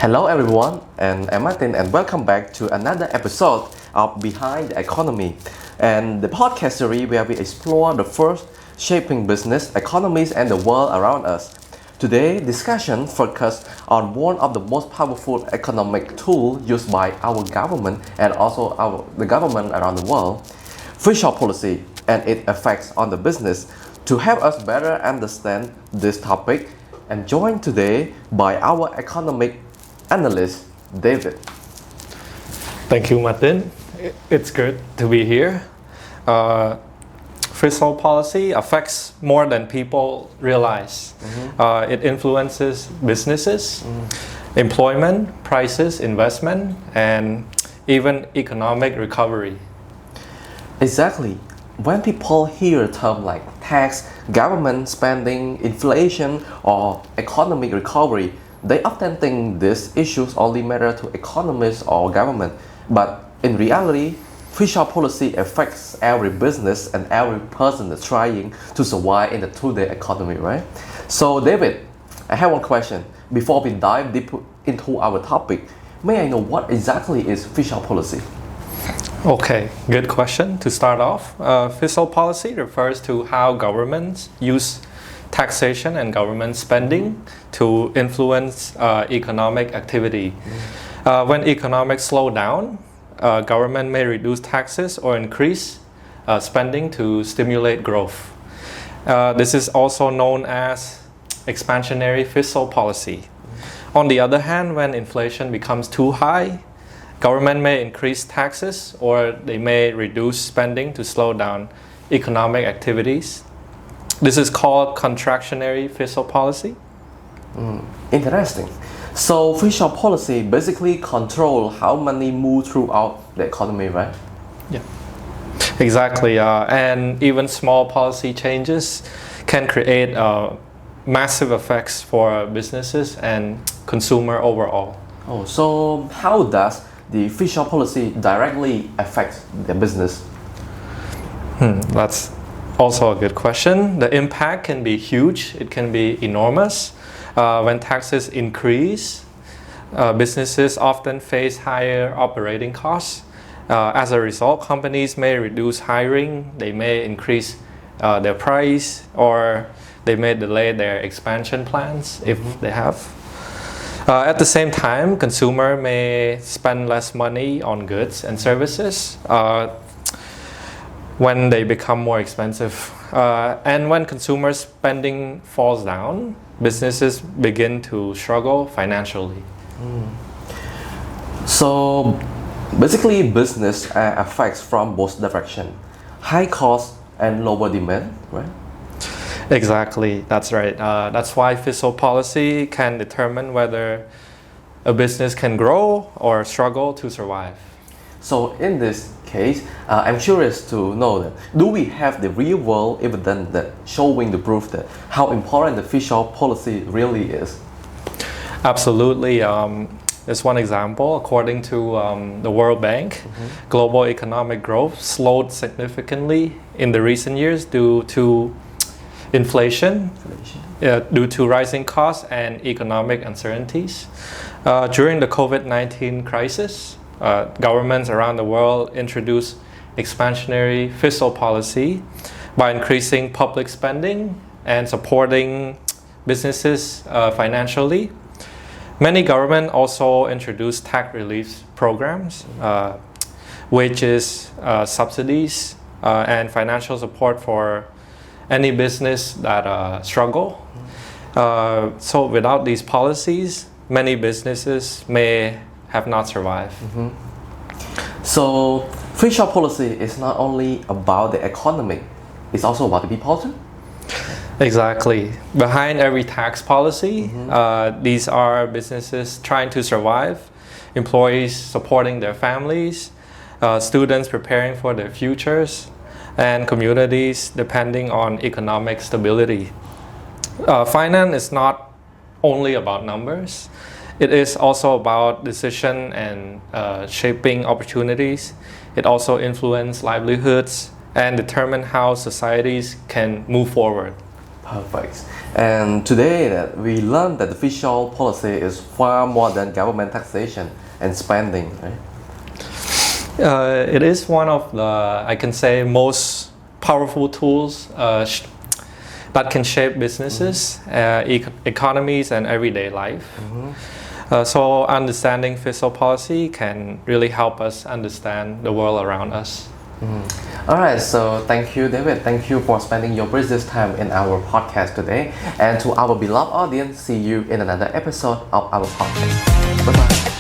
Hello everyone, and I'm Martin and welcome back to another episode of Behind the Economy and the podcast series where we explore the first shaping business, economies and the world around us. Today, discussion focuses on one of the most powerful economic tools used by our government and also the government around the world, fiscal policy and its effects on the business. To help us better understand this topic, I'm joined today by our economic analyst, David. Thank you, Martin. It's good to be here. Fiscal policy affects more than people realize. It influences businesses, employment, prices, investment, and even economic recovery. Exactly. When people hear a term like tax, government spending, inflation, or economic recovery, they often think these issues only matter to economists or government. But in reality, fiscal policy affects every business and every person that's trying to survive in the today economy, right? So, David, I have one question. Before we dive deep into our topic, may I know what exactly is fiscal policy? Okay, good question. To start off, fiscal policy refers to how governments use taxation and government spending to influence economic activity. When economics slow down, government may reduce taxes or increase spending to stimulate growth. This is also known as expansionary fiscal policy. On the other hand, when inflation becomes too high, government may increase taxes or they may reduce spending to slow down economic activities. This is called contractionary fiscal policy. Interesting. So fiscal policy basically control how money moves throughout the economy, right? Yeah, exactly. And even small policy changes can create massive effects for businesses and consumer overall. Oh, so how does the fiscal policy directly affect the business? That's also a good question. The impact can be huge. It can be enormous. When taxes increase, businesses often face higher operating costs. As a result, companies may reduce hiring, they may increase their price, or they may delay their expansion plans if they have. At the same time, consumer may spend less money on goods and services when they become more expensive. And when consumer spending falls down, businesses begin to struggle financially. So basically business affects from both directions, high cost and lower demand, right? Exactly, that's right. That's why fiscal policy can determine whether a business can grow or struggle to survive. So in this case, I'm curious to know that do we have the real world evidence that showing the proof that how important the fiscal policy really is? Absolutely. There's one example. According to the World Bank, global economic growth slowed significantly in the recent years due to inflation, due to rising costs and economic uncertainties. During the COVID-19 crisis, governments around the world introduced expansionary fiscal policy by increasing public spending and supporting businesses financially. Many governments also introduced tax relief programs, wages subsidies, and financial support for any business that struggle. So without these policies, many businesses may have not survived. So fiscal policy is not only about the economy, it's also about the people too? Exactly. Behind every tax policy, these are businesses trying to survive, employees supporting their families, students preparing for their futures, and communities depending on economic stability. Finance is not only about numbers. It is also about decision and shaping opportunities. It also influences livelihoods and determine how societies can move forward. Perfect. And today that we learned that the fiscal policy is far more than government taxation and spending, right? It is one of the, I can say, most powerful tools that can shape businesses, economies, and everyday life. So understanding fiscal policy can really help us understand the world around us. All right, so thank you, David. Thank you for spending your precious time in our podcast today. And to our beloved audience, see you in another episode of our podcast. Bye bye.